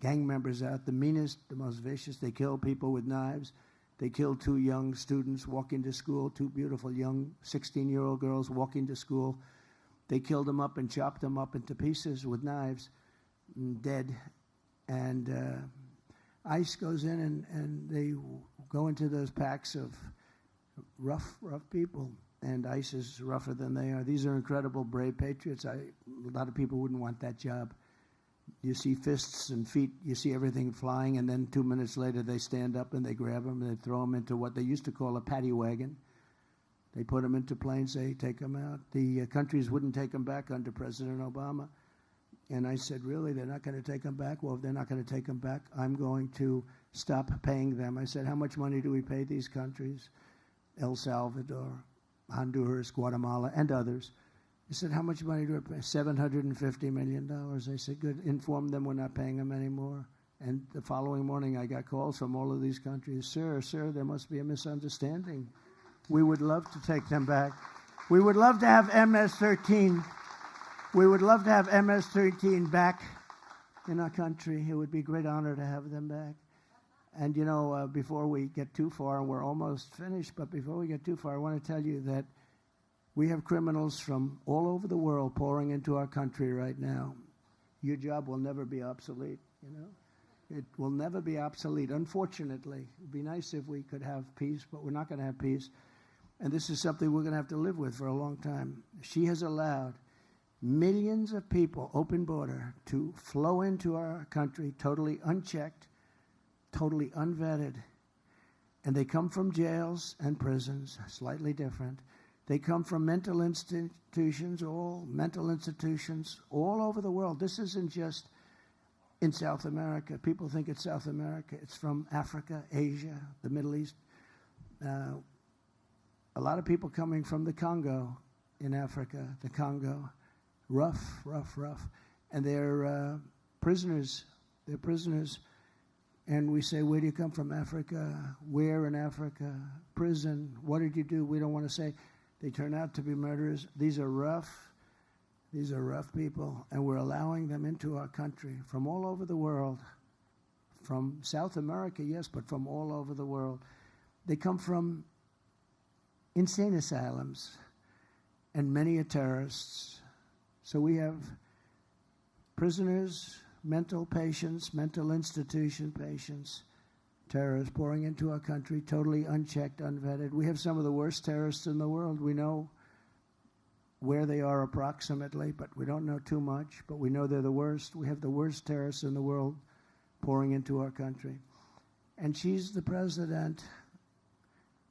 gang members out, the meanest, the most vicious. They kill people with knives. They killed 2 young students walking to school, 2 beautiful young 16-year-old girls walking to school. They killed them up and chopped them up into pieces with knives, dead. And ICE goes in and they go into those packs of rough people. And ICE is rougher than they are. These are incredible, brave patriots. A lot of people wouldn't want that job. You see fists and feet, you see everything flying, and then 2 minutes later they stand up and they grab them and they throw them into what they used to call a paddy wagon. They put them into planes, they take them out. The countries wouldn't take them back under President Obama. And I said, really, they're not going to take them back? Well, if they're not going to take them back, I'm going to stop paying them. I said, how much money do we pay these countries? El Salvador, Honduras, Guatemala, and others. I said, how much money do we pay? $750 million. I said, good, inform them we're not paying them anymore. And the following morning, I got calls from all of these countries. Sir, there must be a misunderstanding. We would love to take them back. We would love to have MS-13. We would love to have MS-13 back in our country. It would be a great honor to have them back. And, you know, before we get too far, and we're almost finished, but before we get too far, I want to tell you that we have criminals from all over the world pouring into our country right now. Your job will never be obsolete, you know. It will never be obsolete, unfortunately. It would be nice if we could have peace, but we're not going to have peace. And this is something we're going to have to live with for a long time. She has allowed millions of people, open border, to flow into our country totally unchecked, totally unvetted. And they come from jails and prisons, slightly different. They come from mental institutions all over the world. This isn't just in South America. People think it's South America. It's from Africa, Asia, the Middle East. A lot of people coming from the Congo in Africa, the Congo. Rough. And they're prisoners. They're prisoners. And we say, where do you come from? Africa. Where in Africa? Prison. What did you do? We don't want to say. They turn out to be murderers. These are rough people. And we're allowing them into our country from all over the world. From South America, yes, but from all over the world. They come from insane asylums. And many are terrorists. So we have prisoners, mental patients, mental institution patients, terrorists pouring into our country, totally unchecked, unvetted. We have some of the worst terrorists in the world. We know where they are approximately, but we don't know too much. But we know they're the worst. We have the worst terrorists in the world pouring into our country. And she's the president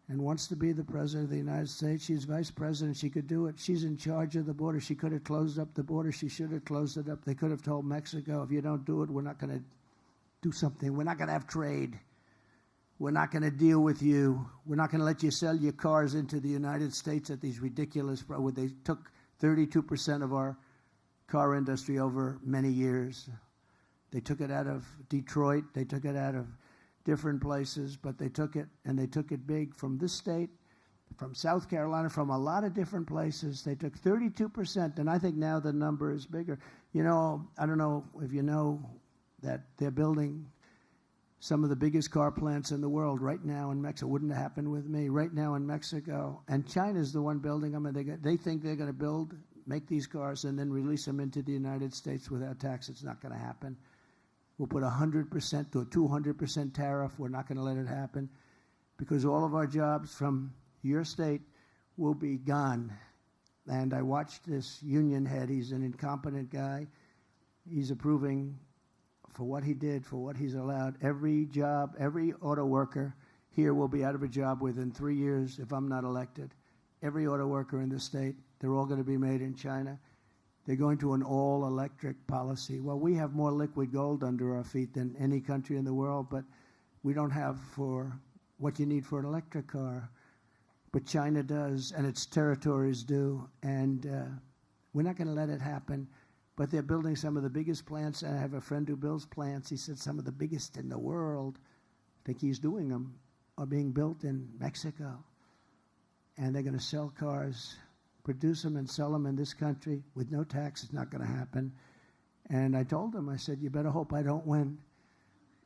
and wants to be the president of the United States. She's vice president. She could do it. She's in charge of the border. She could have closed up the border. She should have closed it up. They could have told Mexico, if you don't do it, we're not going to do something. We're not going to have trade. We're not going to deal with you. We're not going to let you sell your cars into the United States at these ridiculous, where they took 32% of our car industry over many years. They took it out of Detroit. They took it out of different places, but they took it, and they took it big from this state, from South Carolina, from a lot of different places. They took 32%, and I think now the number is bigger. You know, I don't know if you know that they're building some of the biggest car plants in the world right now in Mexico. Wouldn't have happened with me. Right now in Mexico. And China's the one building them, and they think they're going to make these cars and then release them into the United States without tax. It's not going to happen. We'll put 100% to a 200% tariff. We're not going to let it happen because all of our jobs from your state will be gone. And I watched this union head. He's an incompetent guy. He's approving for what he did, for what he's allowed. Every job, every auto worker here will be out of a job within 3 years if I'm not elected. Every auto worker in the state, they're all going to be made in China. They're going to an all-electric policy. Well, we have more liquid gold under our feet than any country in the world, but we don't have for what you need for an electric car. But China does, and its territories do, and we're not going to let it happen. But they're building some of the biggest plants, and I have a friend who builds plants. He said some of the biggest in the world, I think he's doing them, are being built in Mexico. And they're going to sell cars, produce them and sell them in this country with no tax. It's not going to happen. And I told him, I said, you better hope I don't win.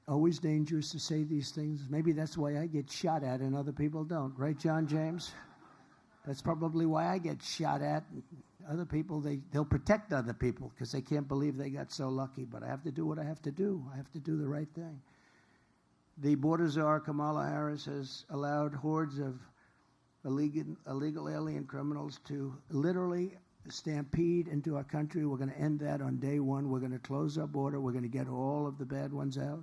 Always dangerous to say these things. Maybe that's why I get shot at and other people don't. Right, John James? That's probably why I get shot at. Other people, they'll protect other people because they can't believe they got so lucky. But I have to do what I have to do. I have to do the right thing. The border czar, Kamala Harris, has allowed hordes of illegal alien criminals to literally stampede into our country. We're going to end that on day one. We're going to close our border. We're going to get all of the bad ones out.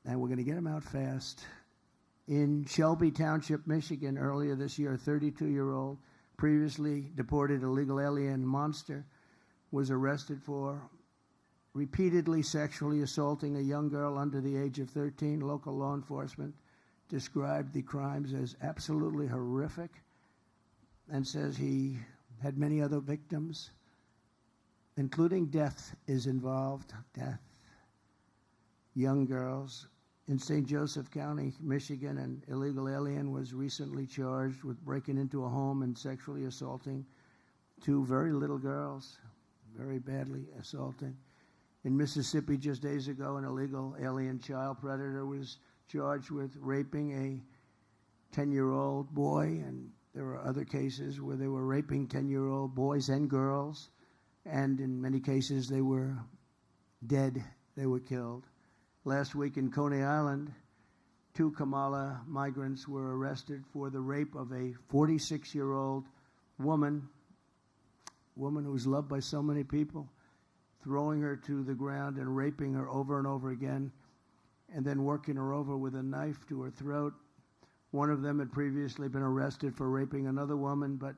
And we're going to get them out fast. In Shelby Township, Michigan, earlier this year, a 32-year-old, previously deported illegal alien monster, was arrested for repeatedly sexually assaulting a young girl under the age of 13. Local law enforcement described the crimes as absolutely horrific and says he had many other victims, including death is involved. Death. Young girls. In St. Joseph County, Michigan, an illegal alien was recently charged with breaking into a home and sexually assaulting two very little girls, very badly assaulting. In Mississippi, just days ago, an illegal alien child predator was charged with raping a 10-year-old boy, and there were other cases where they were raping 10-year-old boys and girls, and in many cases they were dead, they were killed. Last week in Coney Island, 2 Kamala migrants were arrested for the rape of a 46-year-old woman who was loved by so many people, throwing her to the ground and raping her over and over again, and then working her over with a knife to her throat. One of them had previously been arrested for raping another woman, but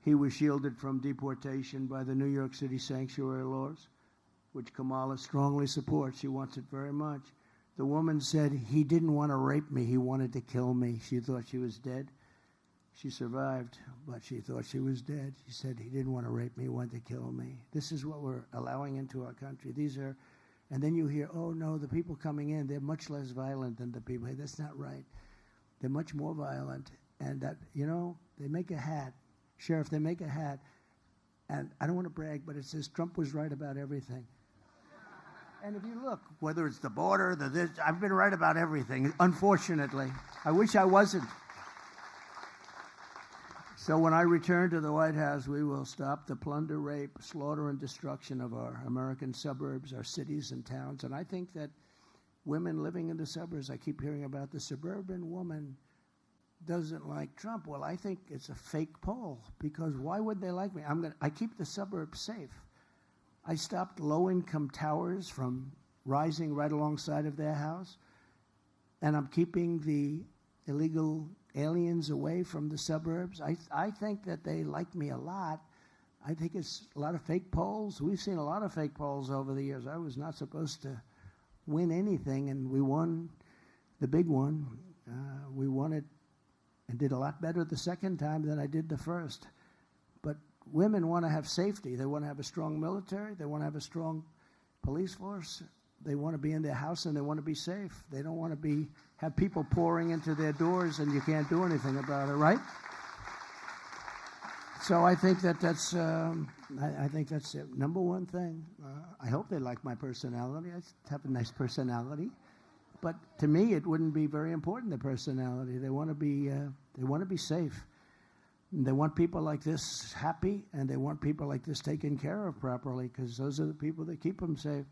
he was shielded from deportation by the New York City sanctuary laws, which Kamala strongly supports. She wants it very much. The woman said, he didn't want to rape me, he wanted to kill me. She thought she was dead. She survived, but she thought she was dead. She said, he didn't want to rape me, he wanted to kill me. This is what we're allowing into our country. And then you hear, oh no, the people coming in, they're much less violent than the people. Hey, that's not right. They're much more violent. And that, they make a hat. Sheriff, they make a hat. And I don't want to brag, but it says Trump was right about everything. And if you look, whether it's the border, I've been right about everything, unfortunately. I wish I wasn't. So when I return to the White House, we will stop the plunder, rape, slaughter, and destruction of our American suburbs, our cities and towns. And I think that women living in the suburbs, I keep hearing about the suburban woman doesn't like Trump. Well, I think it's a fake poll, because why would they like me? I keep the suburbs safe. I stopped low-income towers from rising right alongside of their house, and I'm keeping the illegal aliens away from the suburbs. I think that they like me a lot. I think it's a lot of fake polls. We've seen a lot of fake polls over the years. I was not supposed to win anything, and we won the big one. We won it and did a lot better the second time than I did the first. But women want to have safety. They want to have a strong military. They want to have a strong police force. They want to be in their house, and they want to be safe. They don't want to have people pouring into their doors and you can't do anything about it, right? So I think that's the number one thing. I hope they like my personality. I have a nice personality, but to me, it wouldn't be very important, the personality. They want to be safe. They want people like this happy, and they want people like this taken care of properly, because those are the people that keep them safe.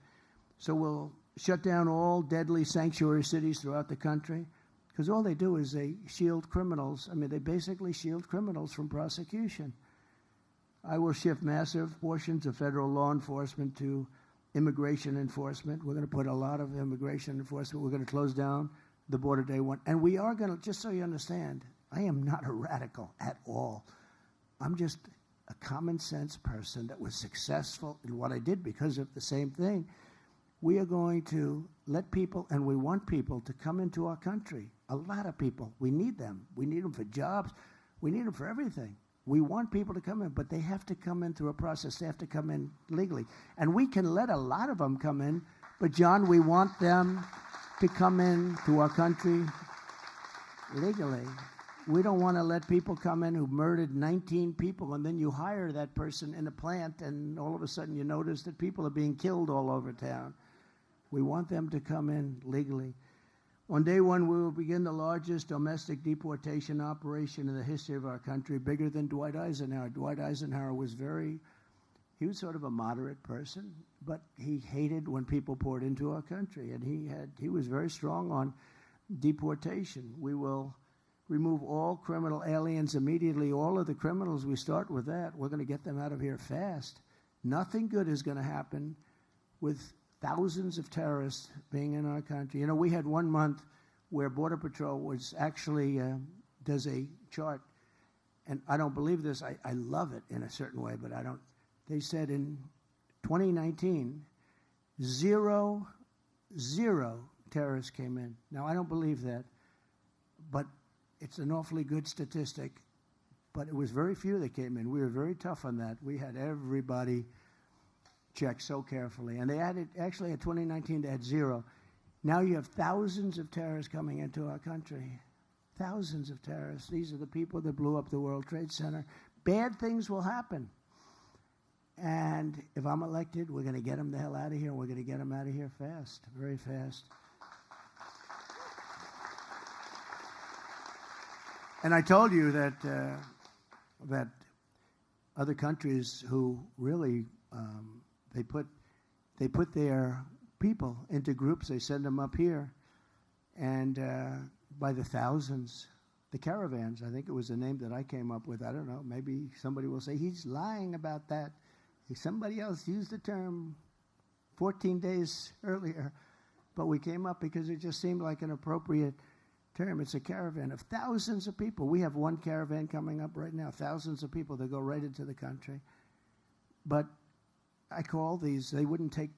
So we'll shut down all deadly sanctuary cities throughout the country, because all they do is they shield criminals. I mean, they basically shield criminals from prosecution. I will shift massive portions of federal law enforcement to immigration enforcement. We're going to put a lot of immigration enforcement. We're going to close down the border day one. And we are going to, just so you understand, I am not a radical at all. I'm just a common sense person that was successful in what I did because of the same thing. We are going to let people, and we want people to come into our country. A lot of people. We need them. We need them for jobs. We need them for everything. We want people to come in, but they have to come in through a process. They have to come in legally. And we can let a lot of them come in, but, John, we want them to come in to our country legally. We don't want to let people come in who murdered 19 people, and then you hire that person in a plant, and all of a sudden you notice that people are being killed all over town. We want them to come in legally. On day one, we will begin the largest domestic deportation operation in the history of our country, bigger than Dwight Eisenhower. Dwight Eisenhower was he was sort of a moderate person, but he hated when people poured into our country, and he was very strong on deportation. We will remove all criminal aliens immediately. All of the criminals, we start with that. We're going to get them out of here fast. Nothing good is going to happen with thousands of terrorists being in our country. You know, we had 1 month where Border Patrol was actually does a chart, and I don't believe this. I love it in a certain way, but I don't. They said in 2019, zero terrorists came in. Now, I don't believe that, but it's an awfully good statistic. But it was very few that came in. We were very tough on that. We had everybody checked so carefully. And they actually at 2019, they had zero. Now you have thousands of terrorists coming into our country. Thousands of terrorists. These are the people that blew up the World Trade Center. Bad things will happen. And if I'm elected, we're going to get them the hell out of here. We're going to get them out of here fast, very fast. And I told you that that other countries who really they put their people into groups. They send them up here, and by the thousands, the caravans. I think it was the name that I came up with. I don't know. Maybe somebody will say he's lying about that. Somebody else used the term 14 days earlier, but we came up because it just seemed like an appropriate term. It's a caravan of thousands of people. We have one caravan coming up right now, thousands of people that go right into the country. But I called these, they wouldn't take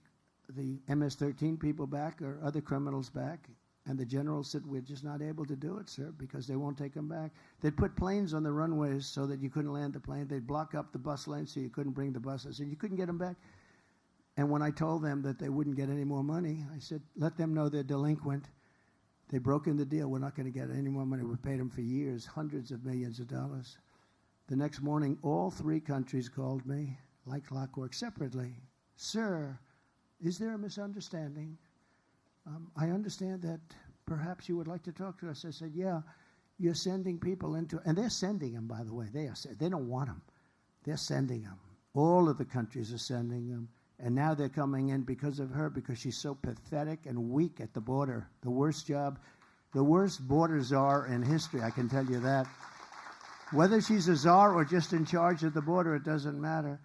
the MS-13 people back or other criminals back. And the general said, we're just not able to do it, sir, because they won't take them back. They'd put planes on the runways so that you couldn't land the plane. They'd block up the bus lane so you couldn't bring the buses, and you couldn't get them back. And when I told them that they wouldn't get any more money, I said, let them know they're delinquent. They broke in the deal. We're not going to get any more money. We paid them for years, hundreds of millions of dollars. The next morning, all three countries called me, like clockwork, separately. Sir, is there a misunderstanding? I understand that perhaps you would like to talk to us. I said, yeah, you're sending people into, and they're sending them, by the way. They don't want them. They're sending them. All of the countries are sending them. And now they're coming in because of her, because she's so pathetic and weak at the border. The worst job the worst border czar in history, I can tell you that. Whether she's a czar or just in charge of the border, it doesn't matter.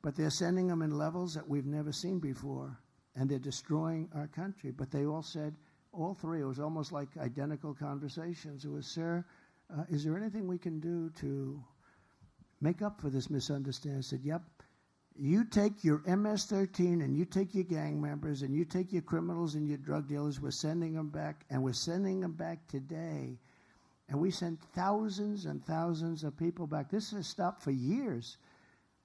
But they're sending them in levels that we've never seen before, and they're destroying our country. But they all said, all three, it was almost like identical conversations. It was, sir, is there anything we can do to make up for this misunderstanding? I said, yep. You take your MS-13 and you take your gang members and you take your criminals and your drug dealers. We're sending them back, and we're sending them back today. And we sent thousands and thousands of people back. This has stopped for years.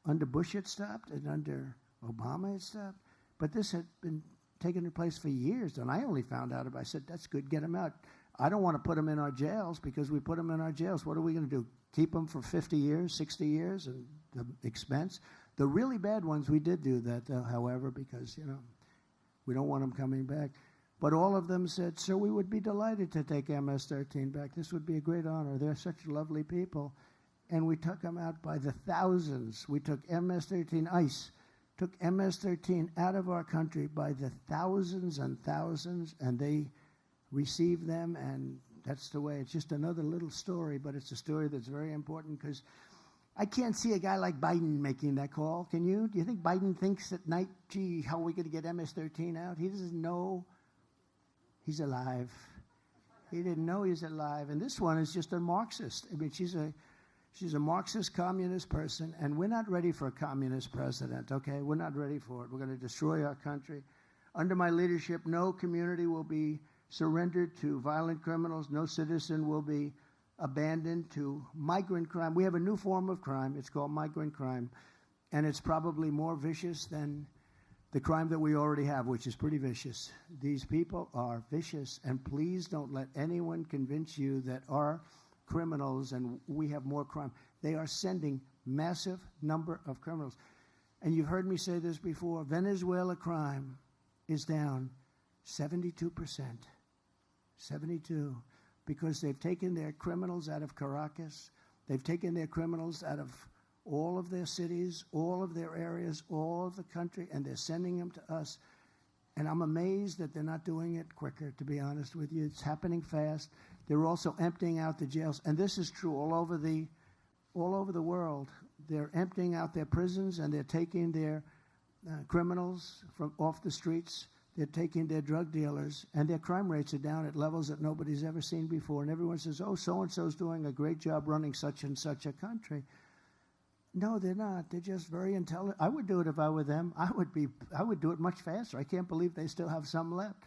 Under Bush it stopped, and under Obama it stopped. But this had been taking place for years, and I only found out about it. I said, that's good, get them out. I don't want to put them in our jails, because we put them in our jails. What are we going to do? Keep them for 50 years, 60 years, and the expense? The really bad ones, we did do that, however, because, we don't want them coming back. But all of them said, sir, we would be delighted to take MS-13 back. This would be a great honor. They're such lovely people. And we took them out by the thousands. We took MS-13, ICE, took MS-13 out of our country by the thousands and thousands, and they received them, and that's the way. It's just another little story, but it's a story that's very important, because I can't see a guy like Biden making that call. Can you? Do you think Biden thinks at night, gee, how are we going to get MS-13 out? He doesn't know he's alive. He didn't know he's alive. And this one is just a Marxist. I mean, she's a Marxist communist person, and we're not ready for a communist president, okay? We're not ready for it. We're going to destroy our country. Under my leadership, no community will be surrendered to violent criminals. No citizen will be abandoned to migrant crime. We have a new form of crime. It's called migrant crime, and it's probably more vicious than the crime that we already have, which is pretty vicious. These people are vicious, and please don't let anyone convince you that our criminals and we have more crime. They are sending massive number of criminals. And you've heard me say this before. Venezuela crime is down 72%. 72. Because they've taken their criminals out of Caracas. They've taken their criminals out of all of their cities, all of their areas, all of the country, and they're sending them to us. And I'm amazed that they're not doing it quicker, to be honest with you. It's happening fast. They're also emptying out the jails. And this is true all over the world. They're emptying out their prisons, and they're taking their criminals from off the streets. They're taking their drug dealers, and their crime rates are down at levels that nobody's ever seen before. And everyone says, oh, so-and-so's doing a great job running such and such a country. No, they're not. They're just very intelligent. I would do it if I were them. I would do it much faster. I can't believe they still have some left.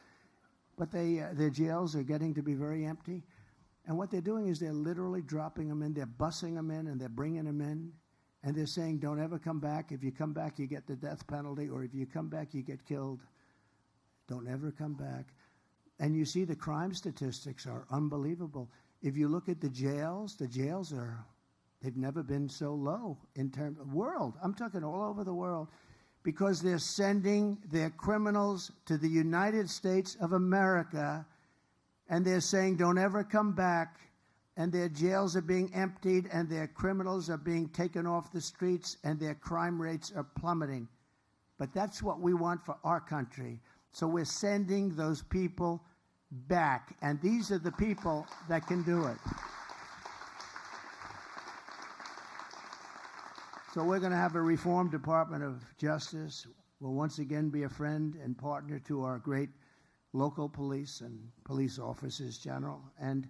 But their jails are getting to be very empty. And what they're doing is they're literally dropping them in. They're bussing them in, and they're bringing them in. And they're saying, don't ever come back. If you come back, you get the death penalty. Or if you come back, you get killed. Don't ever come back. And you see the crime statistics are unbelievable. If you look at the jails are, they've never been so low in terms of world. I'm talking all over the world. Because they're sending their criminals to the United States of America, and they're saying, don't ever come back, and their jails are being emptied, and their criminals are being taken off the streets, and their crime rates are plummeting. But that's what we want for our country. So we're sending those people back, and these are the people that can do it. So we're going to have a reformed Department of Justice. We'll once again be a friend and partner to our great local police and police officers general. And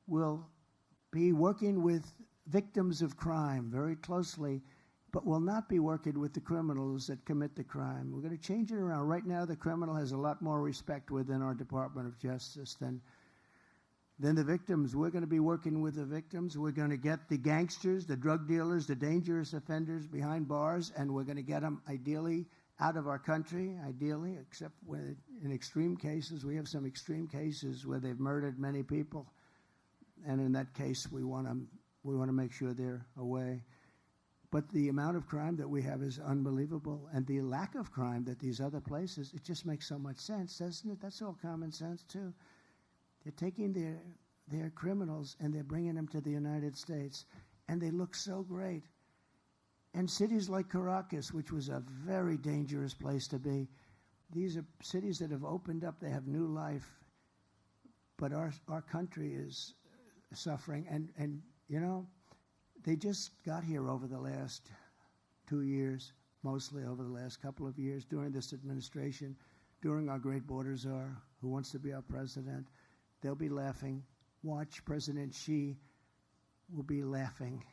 we'll be working with victims of crime very closely, but we'll not be working with the criminals that commit the crime. We're going to change it around. Right now, the criminal has a lot more respect within our Department of Justice than the victims. We're going to be working with the victims. We're going to get the gangsters, the drug dealers, the dangerous offenders behind bars, and we're going to get them ideally out of our country, ideally, except in extreme cases. We have some extreme cases where they've murdered many people, and in that case, we want to make sure they're away. But the amount of crime that we have is unbelievable, and the lack of crime that these other places, it just makes so much sense, doesn't it? That's all common sense, too. They're taking their criminals and they're bringing them to the United States, and they look so great. And cities like Caracas, which was a very dangerous place to be, these are cities that have opened up. They have new life. But our country is suffering, and you know, they just got here over the last 2 years, mostly over the last couple of years, during this administration, during our great border czar, who wants to be our president. They'll be laughing. Watch, President Xi will be laughing.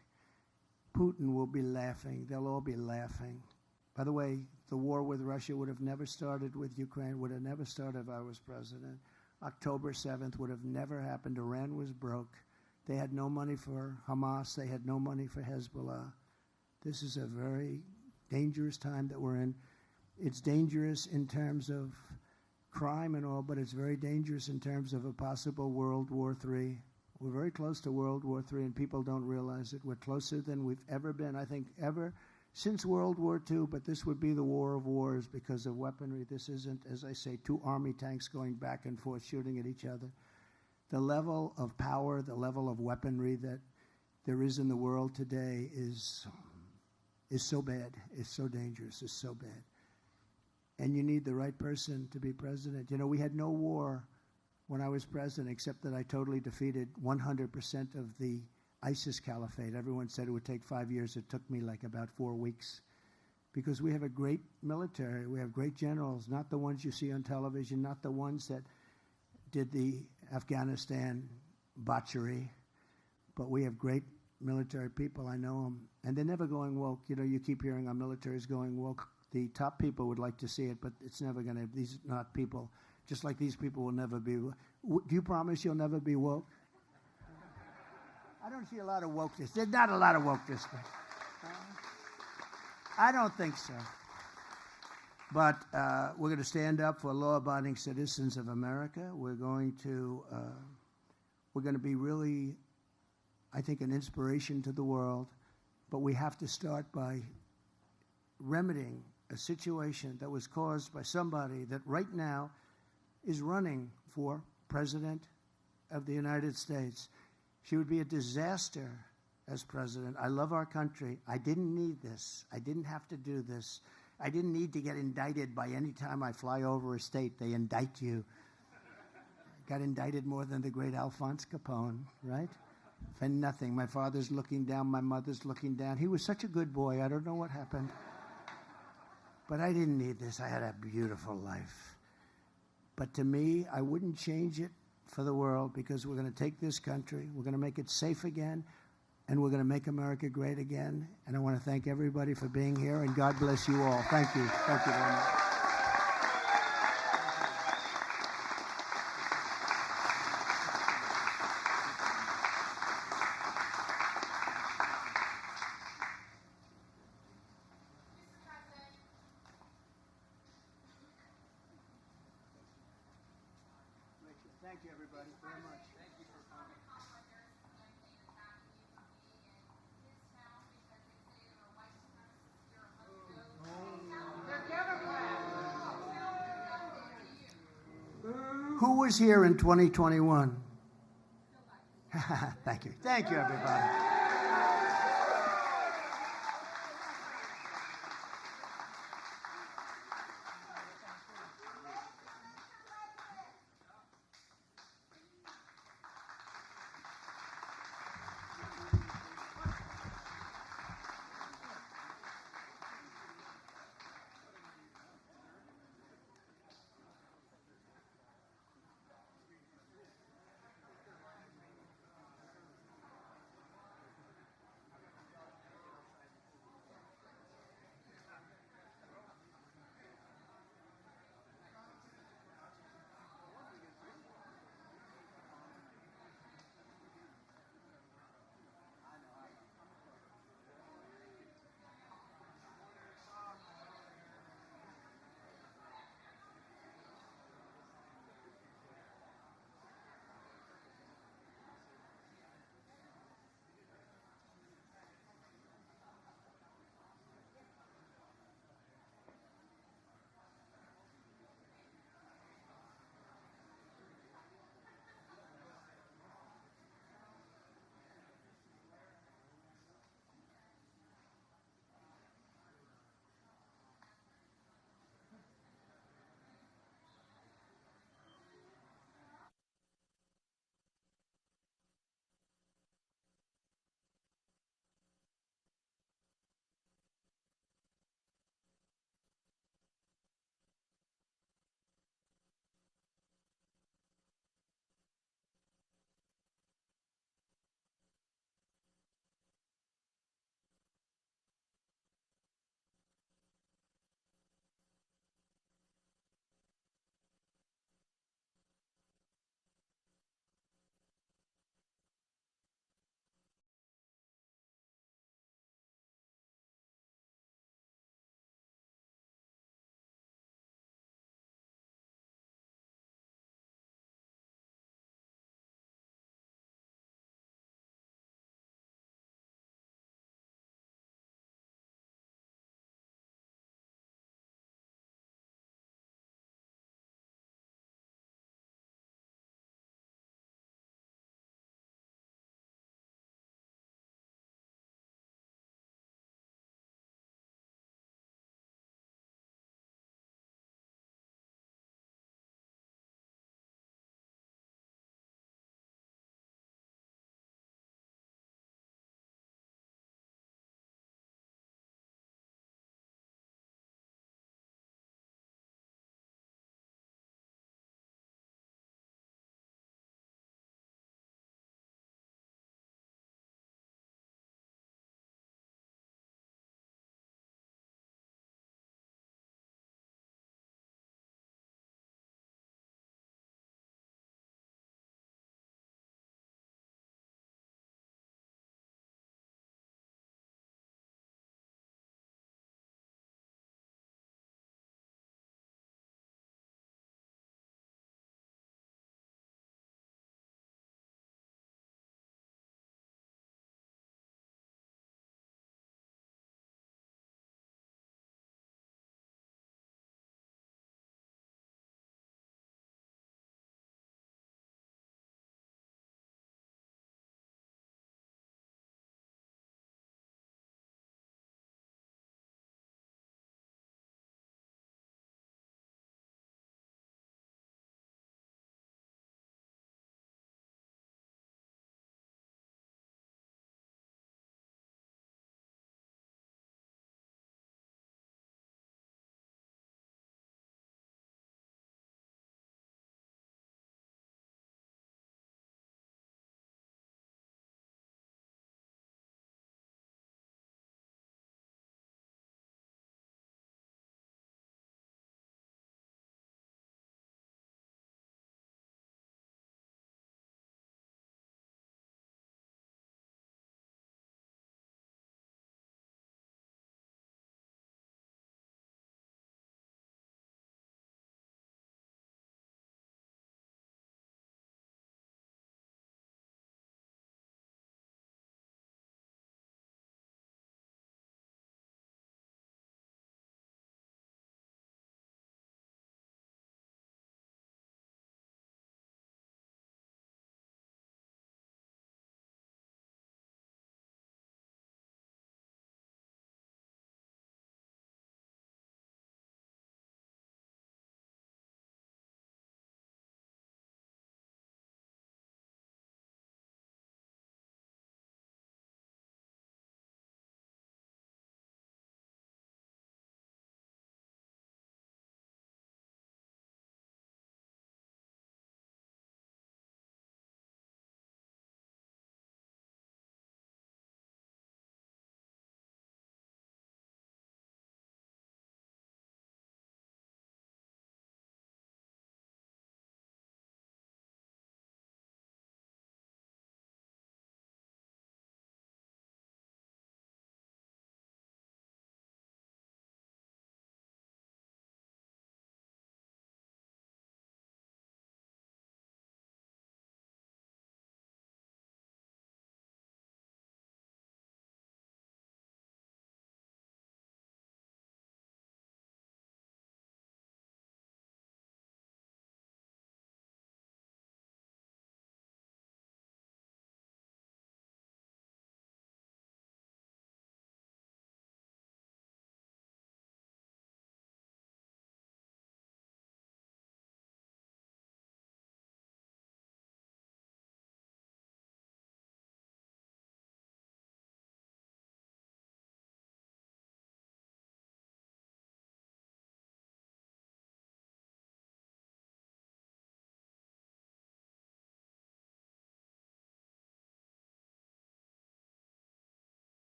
Putin will be laughing. They'll all be laughing. By the way, the war with Russia would have never started with Ukraine, would have never started if I was president. October 7th would have never happened. Iran was broke. They had no money for Hamas. They had no money for Hezbollah. This is a very dangerous time that we're in. It's dangerous in terms of crime and all, but it's very dangerous in terms of a possible World War III. We're very close to World War III, and people don't realize it. We're closer than we've ever been, I think, ever since World War II, but this would be the war of wars because of weaponry. This isn't, as I say, two army tanks going back and forth shooting at each other. The level of power, the level of weaponry that there is in the world today is so bad, is so dangerous, is so bad. And you need the right person to be president. You know, we had no war when I was president, except that I totally defeated 100% of the ISIS caliphate. Everyone said it would take 5 years. It took me like about 4 weeks. Because we have a great military. We have great generals, not the ones you see on television, not the ones that did the Afghanistan botchery, but we have great military people. I know them. And they're never going woke. You know, you keep hearing our military is going woke. The top people would like to see it, but it's never going to. These are not people. Just like these people will never be. Do you promise you'll never be woke? I don't see a lot of wokeness. There's not a lot of wokeness. I don't think so. But we're going to stand up for law-abiding citizens of America. We're going to be really, I think, an inspiration to the world. But we have to start by remedying a situation that was caused by somebody that right now is running for president of the United States. She would be a disaster as president. I love our country. I didn't need this. I didn't have to do this. I didn't need to get indicted by any time I fly over a state. They indict you. Got indicted more than the great Alphonse Capone, right? For nothing. My father's looking down. My mother's looking down. He was such a good boy. I don't know what happened. But I didn't need this. I had a beautiful life. But to me, I wouldn't change it for the world, because we're going to take this country, we're going to make it safe again, and we're going to make America great again. And I want to thank everybody for being here, and God bless you all. Thank you. Thank you very much. Thank you, everybody, very much. Thank you for coming. Who was here in 2021? Thank you. Thank you, everybody.